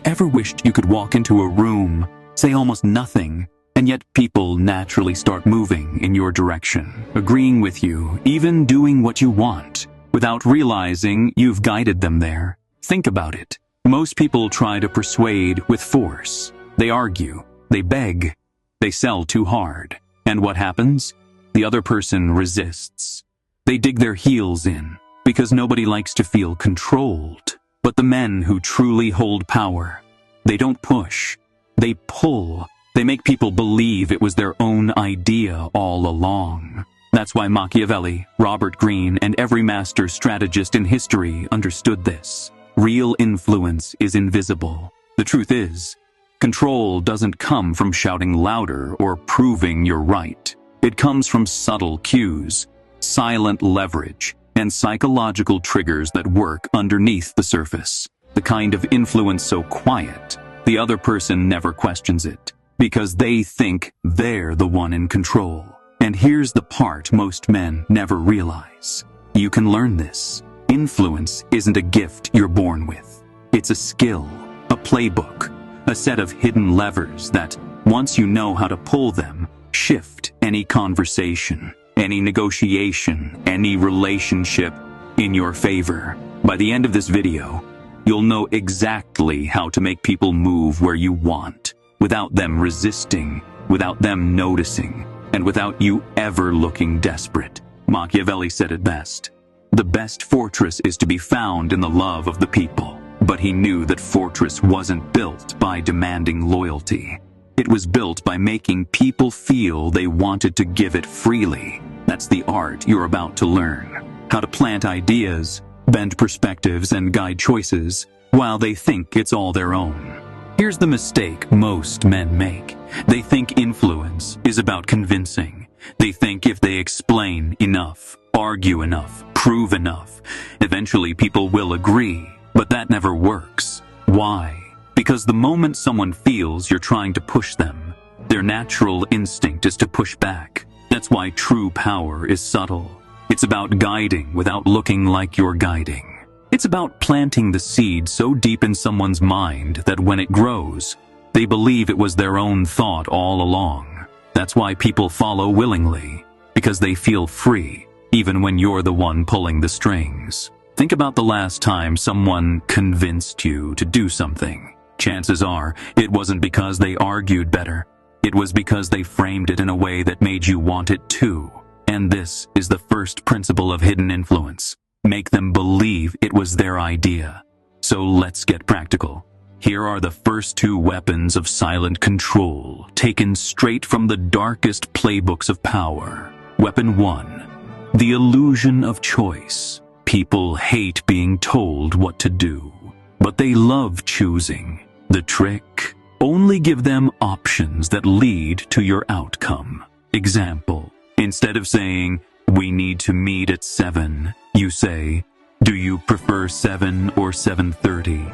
ever wished you could walk into a room, say almost nothing, and yet people naturally start moving in your direction, agreeing with you, even doing what you want, without realizing you've guided them there? Think about it. Most people try to persuade with force. They argue, they beg, they sell too hard. And what happens? The other person resists. They dig their heels in, because nobody likes to feel controlled. But the men who truly hold power, they don't push, they pull. They make people believe it was their own idea all along. That's why Machiavelli, Robert Greene, and every master strategist in history understood this. Real influence is invisible. The truth is, control doesn't come from shouting louder or proving you're right. It comes from subtle cues, silent leverage, and psychological triggers that work underneath the surface. The kind of influence so quiet, the other person never questions it, because they think they're the one in control. And here's the part most men never realize. You can learn this. Influence isn't a gift you're born with. It's a skill, a playbook, a set of hidden levers that, once you know how to pull them, shift any conversation, any negotiation, any relationship in your favor. By the end of this video, you'll know exactly how to make people move where you want, without them resisting, without them noticing, and without you ever looking desperate. Machiavelli said it best. The best fortress is to be found in the love of the people. But he knew that fortress wasn't built by demanding loyalty. It was built by making people feel they wanted to give it freely. That's the art you're about to learn. How to plant ideas, bend perspectives, and guide choices while they think it's all their own. Here's the mistake most men make. They think influence is about convincing. They think if they explain enough, argue enough, prove enough, eventually people will agree. But that never works. Why? Because the moment someone feels you're trying to push them, their natural instinct is to push back. That's why true power is subtle. It's about guiding without looking like you're guiding. It's about planting the seed so deep in someone's mind that when it grows, they believe it was their own thought all along. That's why people follow willingly, because they feel free, even when you're the one pulling the strings. Think about the last time someone convinced you to do something. Chances are, it wasn't because they argued better. It was because they framed it in a way that made you want it too. And this is the first principle of hidden influence. Make them believe it was their idea. So let's get practical. Here are the first two weapons of silent control, taken straight from the darkest playbooks of power. Weapon 1. The illusion of choice. People hate being told what to do, but they love choosing. The trick? Only give them options that lead to your outcome. Example, instead of saying, "We need to meet at 7, you say, "Do you prefer 7 or 7:30?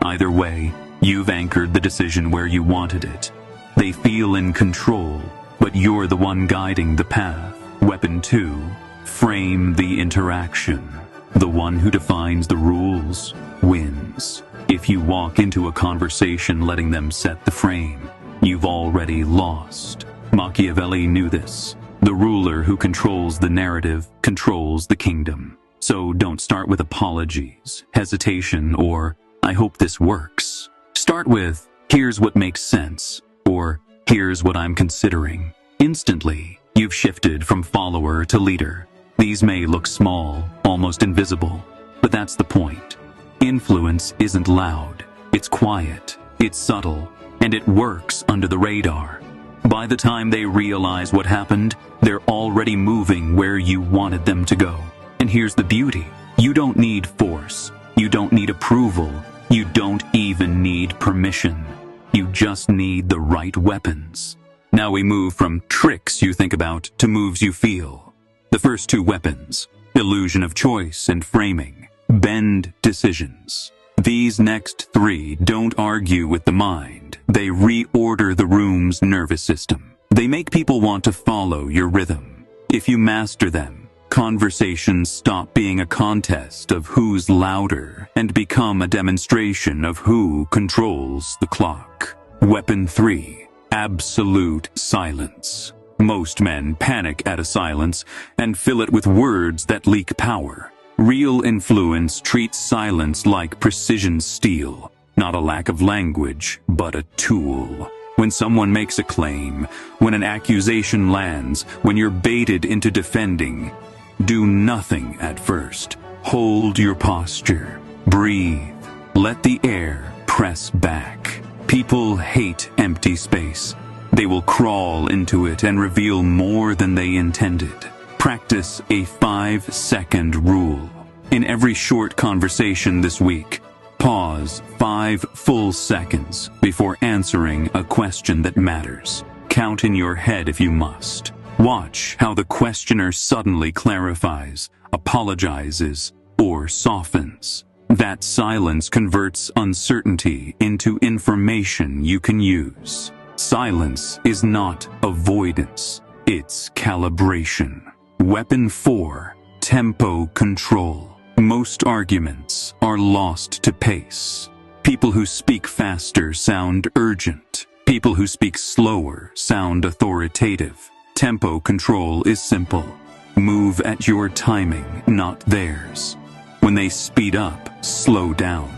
Either way, you've anchored the decision where you wanted it. They feel in control, but you're the one guiding the path. Weapon 2, frame the interaction. The one who defines the rules wins. If you walk into a conversation letting them set the frame, you've already lost. Machiavelli knew this. The ruler who controls the narrative controls the kingdom. So don't start with apologies, hesitation, or "I hope this works." Start with, "Here's what makes sense," or "Here's what I'm considering." Instantly, you've shifted from follower to leader. These may look small, almost invisible, but that's the point. Influence isn't loud, it's quiet, it's subtle, and it works under the radar. By the time they realize what happened, they're already moving where you wanted them to go. And here's the beauty. You don't need force. You don't need approval. You don't even need permission. You just need the right weapons. Now we move from tricks you think about to moves you feel. The first two weapons, illusion of choice and framing, bend decisions. These next three don't argue with the mind. They reorder the room's nervous system. They make people want to follow your rhythm. If you master them, Conversations stop being a contest of who's louder and become a demonstration of who controls the clock. Weapon 3. Absolute silence. Most men panic at a silence and fill it with words that leak power. Real influence treats silence like precision steel, not a lack of language, but a tool. When someone makes a claim, when an accusation lands, when you're baited into defending, do nothing at first. Hold your posture. Breathe. Let the air press back. People hate empty space. They will crawl into it and reveal more than they intended. Practice a 5-second rule. In every short conversation this week, pause 5 full seconds before answering a question that matters. Count in your head if you must. Watch how the questioner suddenly clarifies, apologizes, or softens. That silence converts uncertainty into information you can use. Silence is not avoidance, it's calibration. Weapon 4. Tempo control. Most arguments are lost to pace. People who speak faster sound urgent. People who speak slower sound authoritative. Tempo control is simple. Move at your timing, not theirs. When they speed up, slow down.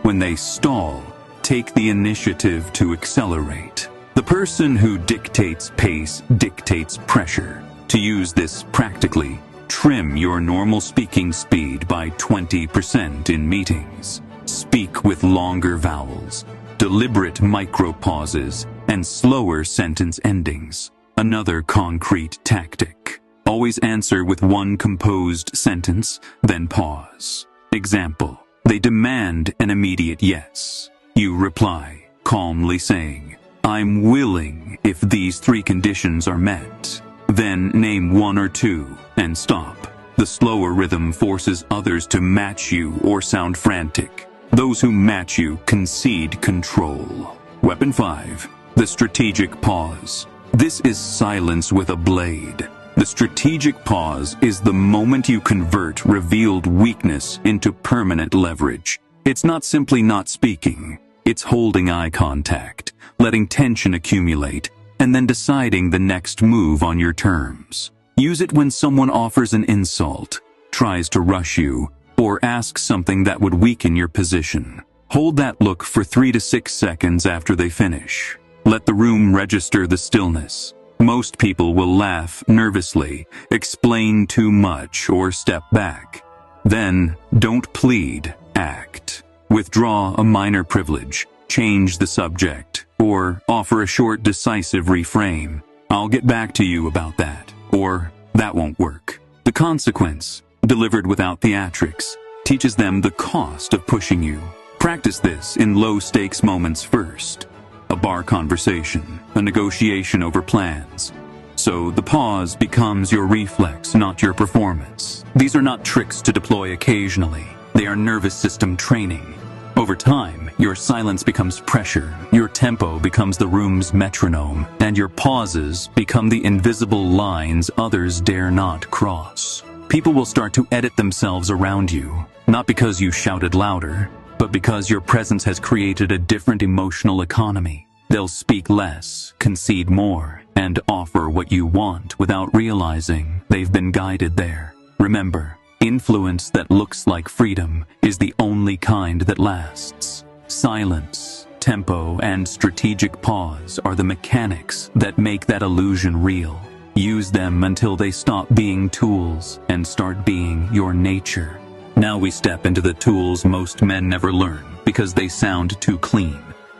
When they stall, take the initiative to accelerate. The person who dictates pace dictates pressure. To use this practically, trim your normal speaking speed by 20% in meetings. Speak with longer vowels, deliberate micro-pauses, and slower sentence endings. Another concrete tactic. Always answer with one composed sentence, then pause. Example: they demand an immediate yes. You reply, calmly saying, "I'm willing if these 3 conditions are met." Then name 1 or 2 and stop. The slower rhythm forces others to match you or sound frantic. Those who match you concede control. Weapon 5. The strategic pause. This is silence with a blade. The strategic pause is the moment you convert revealed weakness into permanent leverage. It's not simply not speaking. It's holding eye contact, letting tension accumulate, and then deciding the next move on your terms. Use it when someone offers an insult, tries to rush you, or asks something that would weaken your position. Hold that look for 3 to 6 seconds after they finish. Let the room register the stillness. Most people will laugh nervously, explain too much, or step back. Then, don't plead, act. Withdraw a minor privilege, change the subject, or offer a short, decisive reframe. "I'll get back to you about that," or "that won't work." The consequence, delivered without theatrics, teaches them the cost of pushing you. Practice this in low-stakes moments first. A bar conversation, a negotiation over plans. So the pause becomes your reflex, not your performance. These are not tricks to deploy occasionally. They are nervous system training. Over time, your silence becomes pressure, your tempo becomes the room's metronome, and your pauses become the invisible lines others dare not cross. People will start to edit themselves around you, not because you shouted louder, but because your presence has created a different emotional economy. They'll speak less, concede more, and offer what you want without realizing they've been guided there. Remember, influence that looks like freedom is the only kind that lasts. Silence, tempo, and strategic pause are the mechanics that make that illusion real. Use them until they stop being tools and start being your nature. Now we step into the tools most men never learn because they sound too clean,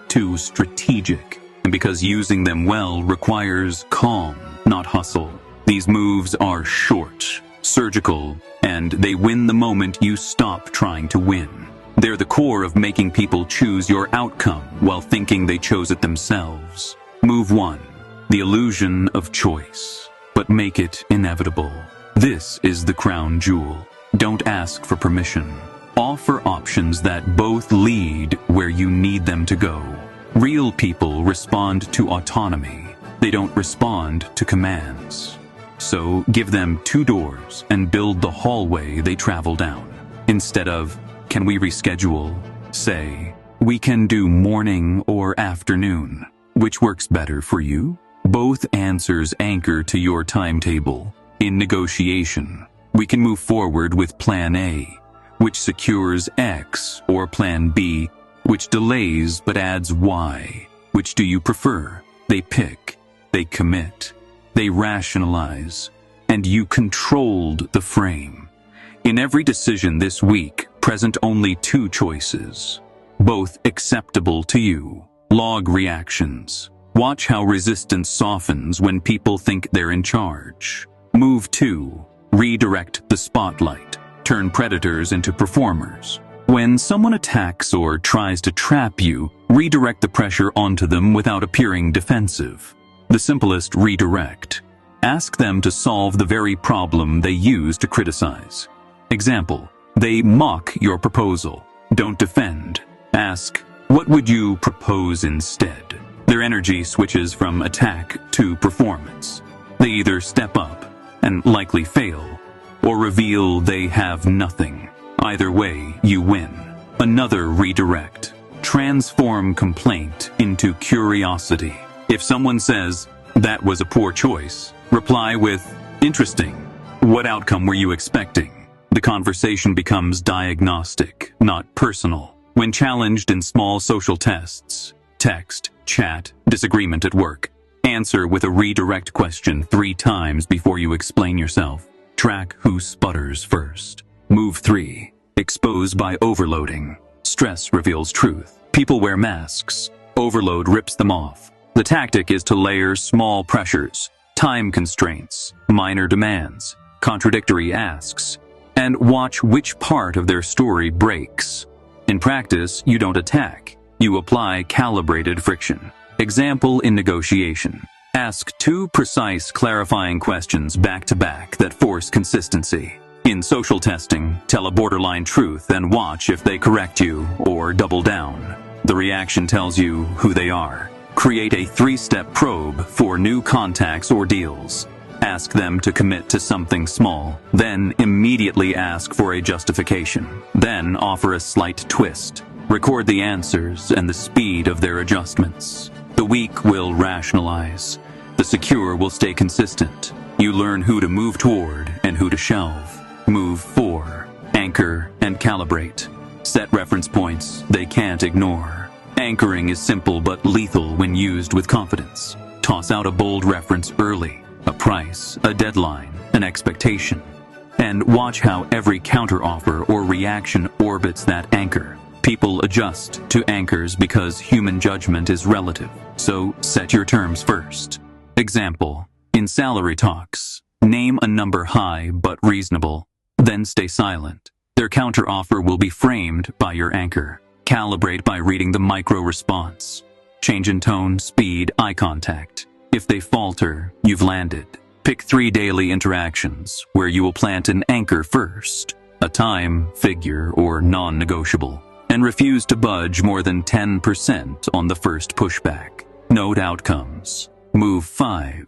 too strategic, and because using them well requires calm, not hustle. These moves are short, surgical, and they win the moment you stop trying to win. They're the core of making people choose your outcome while thinking they chose it themselves. Move 1. The illusion of choice, but make it inevitable. This is the crown jewel. Don't ask for permission. Offer options that both lead where you need them to go. Real people respond to autonomy. They don't respond to commands. So give them 2 doors and build the hallway they travel down. Instead of, can we reschedule? Say, we can do morning or afternoon. Which works better for you? Both answers anchor to your timetable. In negotiation, we can move forward with Plan A, which secures X, or Plan B, which delays but adds Y. Which do you prefer? They pick, they commit, they rationalize, and you controlled the frame. In every decision this week, present only 2 choices, both acceptable to you. Log reactions. Watch how resistance softens when people think they're in charge. Move 2. Redirect the spotlight. Turn predators into performers. When someone attacks or tries to trap you, redirect the pressure onto them without appearing defensive. The simplest redirect. Ask them to solve the very problem they use to criticize. Example, they mock your proposal. Don't defend. Ask, what would you propose instead? Their energy switches from attack to performance. They either step up and likely fail, or reveal they have nothing. Either way, you win. Another redirect. Transform complaint into curiosity. If someone says, that was a poor choice, reply with, interesting. What outcome were you expecting? The conversation becomes diagnostic, not personal. When challenged in small social tests, text, chat, disagreement at work, answer with a redirect question 3 times before you explain yourself. Track who sputters first. Move 3. Expose by overloading. Stress reveals truth. People wear masks. Overload rips them off. The tactic is to layer small pressures, time constraints, minor demands, contradictory asks, and watch which part of their story breaks. In practice, you don't attack. You apply calibrated friction. Example in negotiation. Ask 2 precise clarifying questions back-to-back that force consistency. In social testing, tell a borderline truth and watch if they correct you or double down. The reaction tells you who they are. Create a 3-step probe for new contacts or deals. Ask them to commit to something small, then immediately ask for a justification. Then offer a slight twist. Record the answers and the speed of their adjustments. The weak will rationalize. The secure will stay consistent. You learn who to move toward and who to shelve. Move 4. Anchor and calibrate. Set reference points they can't ignore. Anchoring is simple but lethal when used with confidence. Toss out a bold reference early. A price, a deadline, an expectation. And watch how every counteroffer or reaction orbits that anchor. People adjust to anchors because human judgment is relative. So set your terms first. Example, in salary talks, name a number high but reasonable, then stay silent. Their counteroffer will be framed by your anchor. Calibrate by reading the micro response. Change in tone, speed, eye contact. If they falter, you've landed. Pick 3 daily interactions where you will plant an anchor first, a time, figure, or non-negotiable, and refuse to budge more than 10% on the first pushback. Note outcomes. Move 5.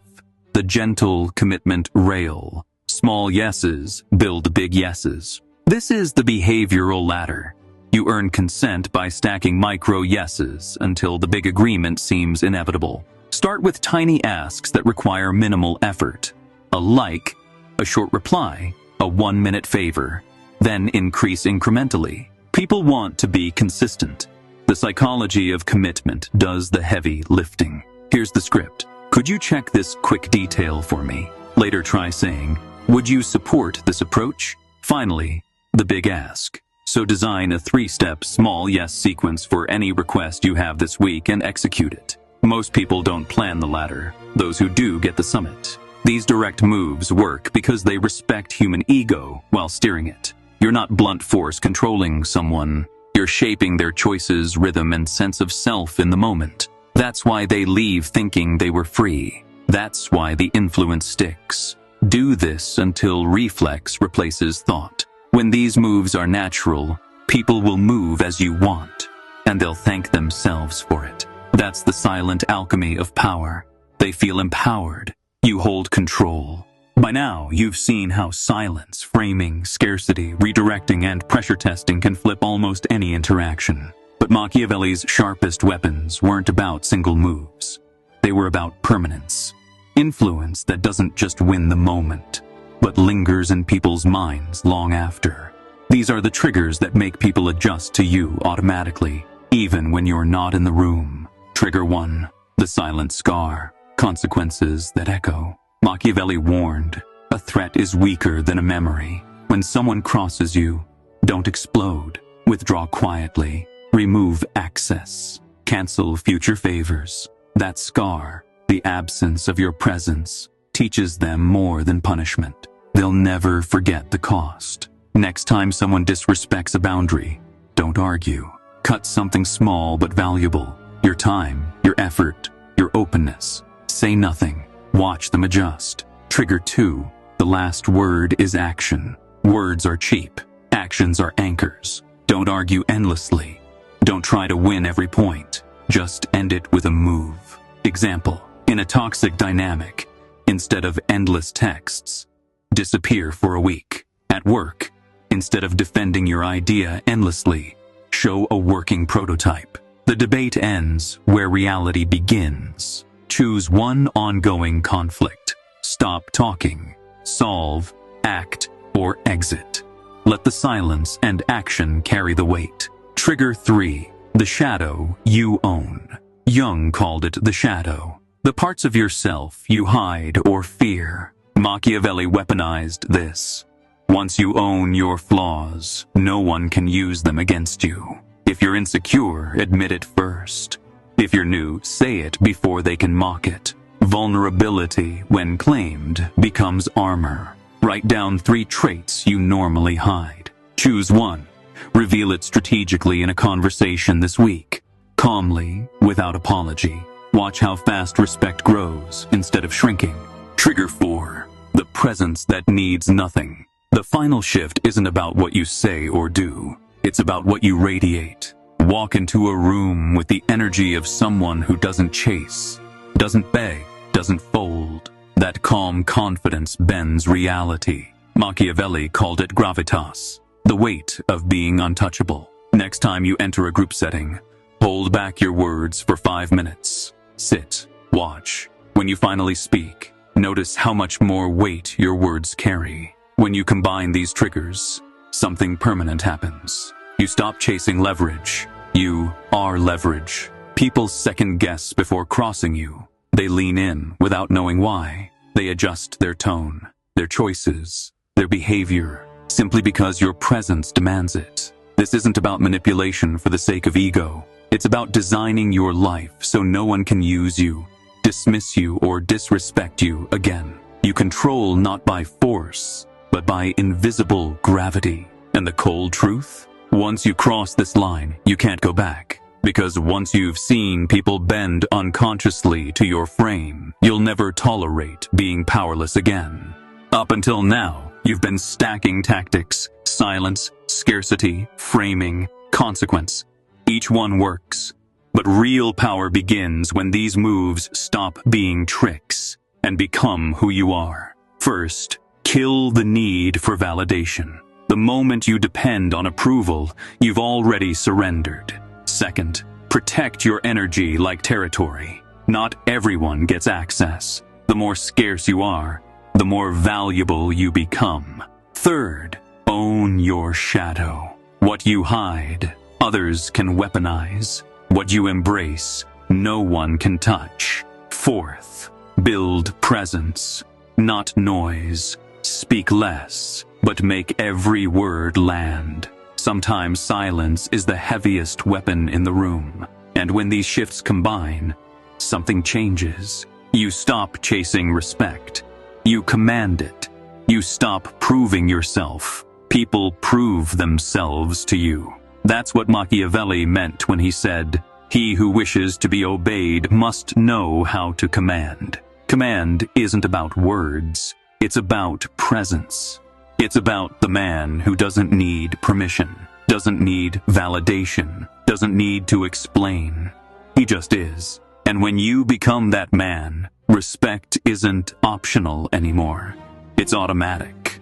The gentle commitment rail. Small yeses build big yeses. This is the behavioral ladder. You earn consent by stacking micro yeses until the big agreement seems inevitable. Start with tiny asks that require minimal effort. A like, a short reply, a 1-minute favor. Then increase incrementally. People want to be consistent. The psychology of commitment does the heavy lifting. Here's the script. Could you check this quick detail for me? Later try saying, would you support this approach? Finally, the big ask. So design a 3-step small yes sequence for any request you have this week and execute it. Most people don't plan the ladder. Those who do get the summit. These direct moves work because they respect human ego while steering it. You're not blunt force controlling someone. You're shaping their choices, rhythm, and sense of self in the moment. That's why they leave thinking they were free. That's why the influence sticks. Do this until reflex replaces thought. When these moves are natural, people will move as you want, and they'll thank themselves for it. That's the silent alchemy of power. They feel empowered. You hold control. By now, you've seen how silence, framing, scarcity, redirecting, and pressure testing can flip almost any interaction. But Machiavelli's sharpest weapons weren't about single moves. They were about permanence. Influence that doesn't just win the moment, but lingers in people's minds long after. These are the triggers that make people adjust to you automatically, even when you're not in the room. Trigger 1. The silent scar. Consequences that echo. Machiavelli warned, a threat is weaker than a memory. When someone crosses you, don't explode. Withdraw quietly. Remove access. Cancel future favors. That scar, the absence of your presence, teaches them more than punishment. They'll never forget the cost. Next time someone disrespects a boundary, don't argue. Cut something small but valuable. Your time, your effort, your openness. Say nothing. Watch them adjust. Trigger 2. The last word is action. Words are cheap. Actions are anchors. Don't argue endlessly. Don't try to win every point. Just end it with a move. Example, in a toxic dynamic, instead of endless texts, disappear for a week. At work, instead of defending your idea endlessly, show a working prototype. The debate ends where reality begins. Choose one ongoing conflict. Stop talking. Solve, act, or exit. Let the silence and action carry the weight. Trigger 3. The shadow you own. Jung called it the shadow. The parts of yourself you hide or fear. Machiavelli weaponized this. Once you own your flaws, no one can use them against you. If you're insecure, admit it first. If you're new, say it before they can mock it. Vulnerability, when claimed, becomes armor. Write down 3 traits you normally hide. Choose one. Reveal it strategically in a conversation this week. Calmly, without apology. Watch how fast respect grows instead of shrinking. Trigger 4. The presence that needs nothing. The final shift isn't about what you say or do. It's about what you radiate. Walk into a room with the energy of someone who doesn't chase, doesn't beg, doesn't fold. That calm confidence bends reality. Machiavelli called it gravitas, the weight of being untouchable. Next time you enter a group setting, hold back your words for 5 minutes. Sit, watch. When you finally speak, notice how much more weight your words carry. When you combine these triggers, something permanent happens. You stop chasing leverage. You are leverage. People second guess before crossing you. They lean in without knowing why. They adjust their tone, their choices, their behavior, simply because your presence demands it. This isn't about manipulation for the sake of ego. It's about designing your life so no one can use you, dismiss you, or disrespect you again. You control not by force, but by invisible gravity. And the cold truth? Once you cross this line, you can't go back. Because once you've seen people bend unconsciously to your frame, you'll never tolerate being powerless again. Up until now, you've been stacking tactics, silence, scarcity, framing, consequence. Each one works. But real power begins when these moves stop being tricks and become who you are. First, kill the need for validation. The moment you depend on approval, you've already surrendered. Second, protect your energy like territory. Not everyone gets access. The more scarce you are, the more valuable you become. Third, own your shadow. What you hide, others can weaponize. What you embrace, no one can touch. Fourth, build presence, not noise. Speak less, but make every word land. Sometimes silence is the heaviest weapon in the room. And when these shifts combine, something changes. You stop chasing respect. You command it. You stop proving yourself. People prove themselves to you. That's what Machiavelli meant when he said, "He who wishes to be obeyed must know how to command." Command isn't about words. It's about presence. It's about the man who doesn't need permission, doesn't need validation, doesn't need to explain. He just is. And when you become that man, respect isn't optional anymore. It's automatic.